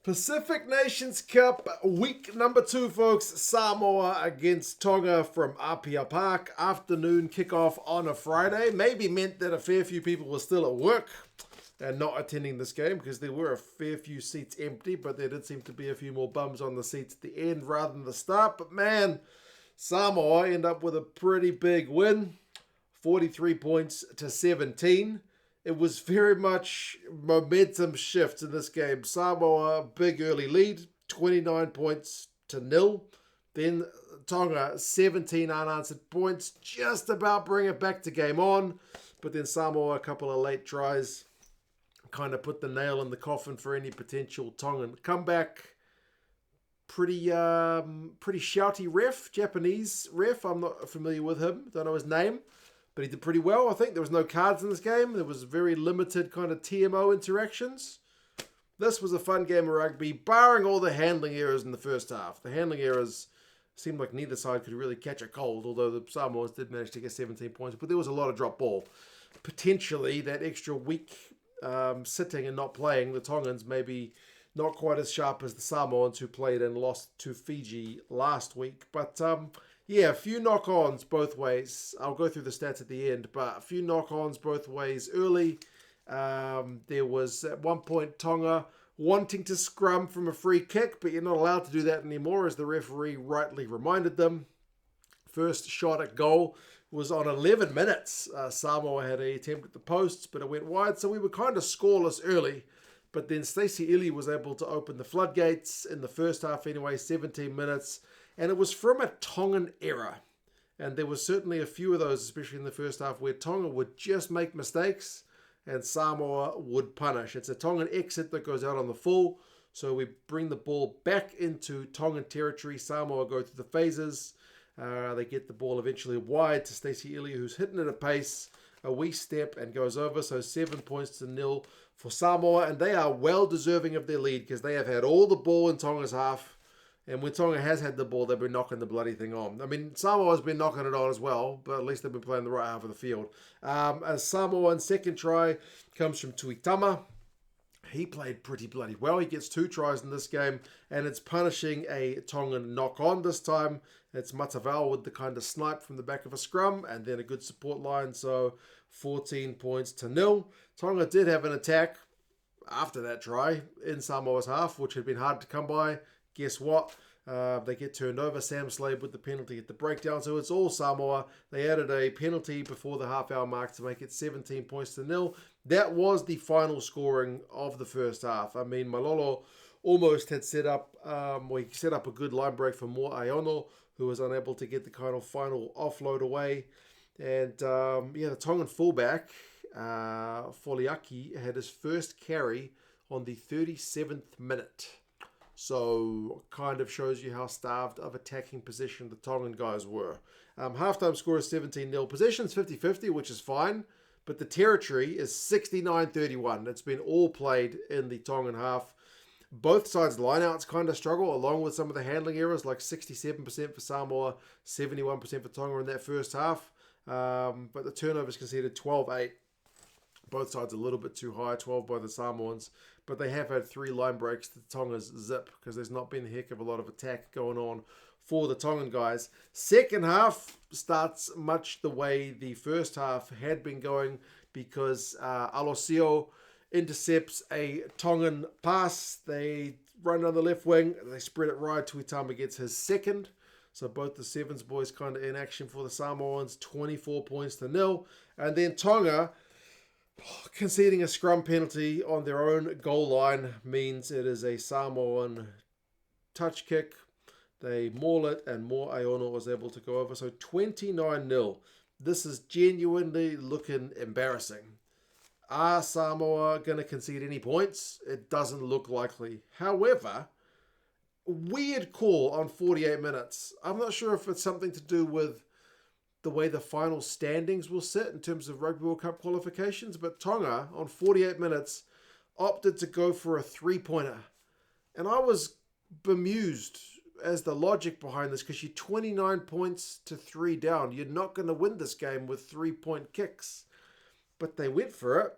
Pacific Nations Cup, week number 2, folks. Samoa against Tonga from Apia Park. Afternoon kickoff on a Friday. Maybe meant that a fair few people were still at work and not attending this game because there were a fair few seats empty, but there did seem to be a few more bums on the seats at the end rather than the start. But man, Samoa end up with a pretty big win, 43 points to 17. It was very much momentum shifts in this game. Samoa, big early lead, 29 points to 0. Then Tonga, 17 unanswered points, just about bring it back to game on. But then Samoa, a couple of late tries, kind of put the nail in the coffin for any potential Tongan comeback. Pretty shouty ref, Japanese ref. I'm not familiar with him, don't know his name. But he did pretty well, I think. There was no cards in this game. There was very limited kind of TMO interactions. This was a fun game of rugby, barring all the handling errors in the first half. The handling errors seemed like neither side could really catch a cold, although the Samoans did manage to get 17 points. But there was a lot of drop ball. Potentially, that extra week sitting and not playing, the Tongans maybe not quite as sharp as the Samoans who played and lost to Fiji last week. But yeah, a few knock-ons both ways. I'll go through the stats at the end, but a few knock-ons both ways early. There was at one point Tonga wanting to scrum from a free kick, but you're not allowed to do that anymore, as the referee rightly reminded them. First shot at goal was on 11 minutes. Samoa had an attempt at the posts, but it went wide, so we were kind of scoreless early. But then Stacey Ili was able to open the floodgates in the first half anyway, 17 minutes. And it was from a Tongan error. And there was certainly a few of those, especially in the first half, where Tonga would just make mistakes and Samoa would punish. It's a Tongan exit that goes out on the full. So we bring the ball back into Tongan territory. Samoa go through the phases. They get the ball eventually wide to Stacey Ili, who's hitting at a pace, a wee step, and goes over. So 7 points to 0 for Samoa. And they are well deserving of their lead because they have had all the ball in Tonga's half. And when Tonga has had the ball, they've been knocking the bloody thing on. I mean, Samoa's been knocking it on as well, but at least they've been playing the right half of the field. A Samoan second try comes from Tuitama. He played pretty bloody well. He gets 2 tries in this game, and it's punishing a Tongan knock-on this time. It's Matavao with the kind of snipe from the back of a scrum, and then a good support line, so 14 points to 0. Tonga did have an attack after that try in Samoa's half, which had been hard to come by. Guess what? They get turned over. Sam Slade with the penalty at the breakdown. So it's all Samoa. They added a penalty before the half-hour mark to make it 17 points to 0. That was the final scoring of the first half. I mean, Malolo almost had set up a good line break for Mo Aiono, who was unable to get the kind of final offload away. And the Tongan fullback, Foliaki, had his first carry on the 37th minute. So kind of shows you how starved of attacking possession the Tongan guys were. Halftime score is 17-0. Possession's 50-50, which is fine. But the territory is 69-31. It's been all played in the Tongan half. Both sides' lineouts kind of struggle, along with some of the handling errors, like 67% for Samoa, 71% for Tonga in that first half. But the turnovers conceded 12-8. Both sides a little bit too high, 12 by the Samoans. But they have had 3 line breaks to Tonga's zip because there's not been a heck of a lot of attack going on for the Tongan guys. Second half starts much the way the first half had been going because Alosio intercepts a Tongan pass. They run down the left wing. They spread it right. Tuitama gets his second. So both the Sevens boys kind of in action for the Samoans. 24 points to 0. And then Tonga conceding a scrum penalty on their own goal line means it is a Samoan touch kick. They maul it, and Mo Aiono was able to go over. So 29-0. This is genuinely looking embarrassing. Are Samoa going to concede any points? It doesn't look likely. However, weird call on 48 minutes. I'm not sure if it's something to do with the way the final standings will sit in terms of Rugby World Cup qualifications, but Tonga on 48 minutes opted to go for a 3-pointer. And I was bemused as the logic behind this because you're 29 points to 3 down. You're not going to win this game with 3-point kicks. But they went for it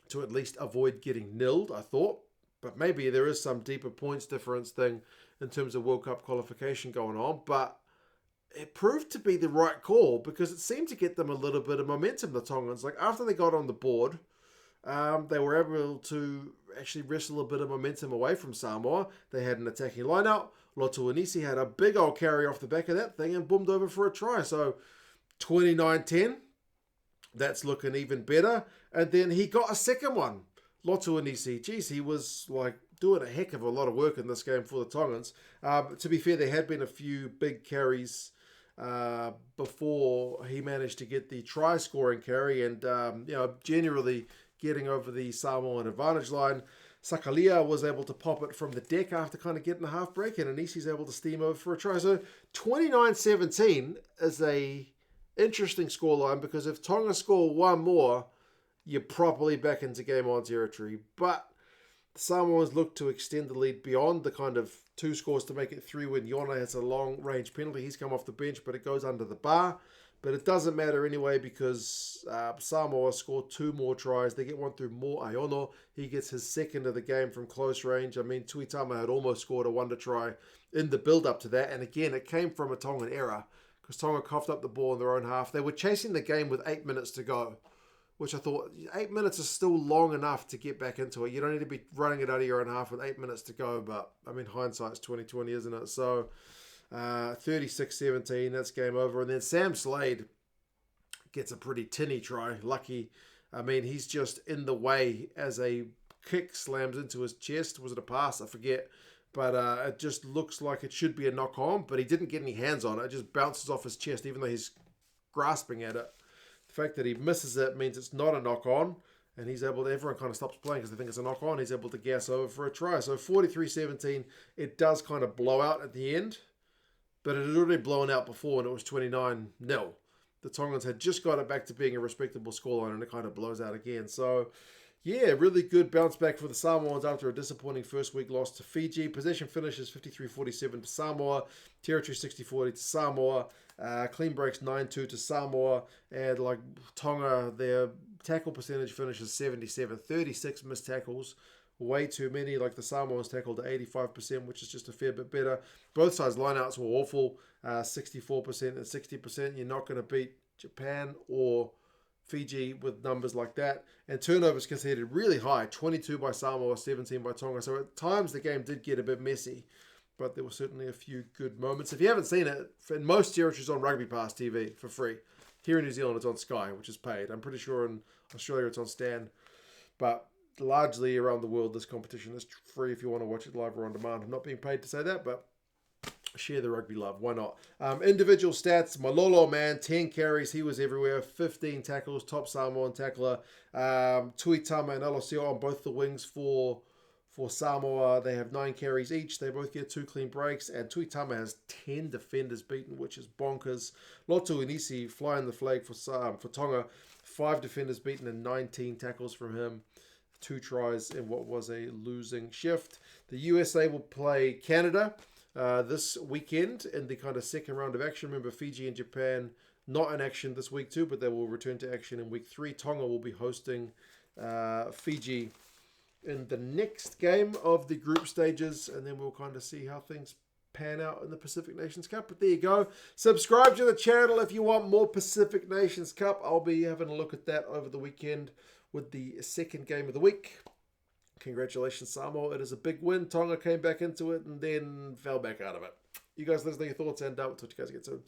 to at least avoid getting nilled, I thought. but maybe there is some deeper points difference thing in terms of World Cup qualification going on. But it proved to be the right call because it seemed to get them a little bit of momentum, the Tongans. Like after they got on the board, they were able to actually wrestle a bit of momentum away from Samoa. They had an attacking lineout. Lotu Anisi had a big old carry off the back of that thing and boomed over for a try. So 29-10, that's looking even better. And then he got a second one. Lotu Anisi, geez, he was like doing a heck of a lot of work in this game for the Tongans. To be fair, there had been a few big carries before he managed to get the try-scoring carry and, generally getting over the Samoan advantage line. Sakalia was able to pop it from the deck after kind of getting a half break, and Anisi's able to steam over for a try. So 29-17 is a interesting scoreline because if Tonga score one more, you're properly back into game-on territory. But the Samoans look to extend the lead beyond the kind of 2 scores to make it 3 when Yona has a long-range penalty. He's come off the bench, but it goes under the bar. But it doesn't matter anyway because Samoa scored 2 more tries. They get one through Mo Aiono. He gets his second of the game from close range. I mean, Tuitama had almost scored a wonder try in the build-up to that. And again, it came from a Tongan error because Tonga coughed up the ball in their own half. They were chasing the game with 8 minutes to go, which I thought 8 minutes is still long enough to get back into it. You don't need to be running it out of your own half with 8 minutes to go. But, I mean, hindsight's 20/20, isn't it? So 36-17, that's game over. And then Sam Slade gets a pretty tinny try. Lucky. I mean, he's just in the way as a kick slams into his chest. Was it a pass? I forget. But it just looks like it should be a knock on, but he didn't get any hands on it. It just bounces off his chest, even though he's grasping at it. The fact that he misses it means it's not a knock on, and he's able to, everyone kind of stops playing because they think it's a knock on. He's able to gas over for a try. So 43-17, it does kind of blow out at the end. But it had already blown out before, and it was 29-0. The Tongans had just got it back to being a respectable scoreline, and it kind of blows out again. So, yeah, really good bounce back for the Samoans after a disappointing first week loss to Fiji. Possession finishes 53-47 to Samoa. Territory 60-40 to Samoa. Clean breaks 9-2 to Samoa. And like Tonga, their tackle percentage finishes 77. 36 missed tackles. Way too many. Like the Samoans tackled to 85%, which is just a fair bit better. Both sides lineouts were awful. 64% and 60%. You're not going to beat Japan or Fiji with numbers like that. And turnovers conceded really high. 22 by Samoa, 17 by Tonga. So at times the game did get a bit messy. But there were certainly a few good moments. If you haven't seen it, in most territories on Rugby Pass TV for free. Here in New Zealand it's on Sky, which is paid. I'm pretty sure in Australia it's on Stan. But largely around the world, this competition is free if you want to watch it live or on demand. I'm not being paid to say that, but share the rugby love. Why not? Individual stats. Malolo, man, 10 carries. He was everywhere. 15 tackles. Top Samoan tackler. Tuitama and Alosio on both the wings for Samoa. They have 9 carries each. They both get 2 clean breaks. And Tuitama has 10 defenders beaten, which is bonkers. Lotu Inisi flying the flag for Tonga. 5 defenders beaten and 19 tackles from him. 2 tries in what was a losing shift. The USA will play Canada this weekend in the kind of second round of action. Remember, Fiji and Japan not in action this week too, but they will return to action in week 3. Tonga will be hosting Fiji in the next game of the group stages, and then we'll kind of see how things pan out in the Pacific Nations Cup. But there you go. Subscribe to the channel if you want more Pacific Nations Cup. I'll be having a look at that over the weekend with the second game of the week. Congratulations, Samoa. It is a big win. Tonga came back into it and then fell back out of it. You guys, let us know your thoughts, and we'll talk to you guys again soon.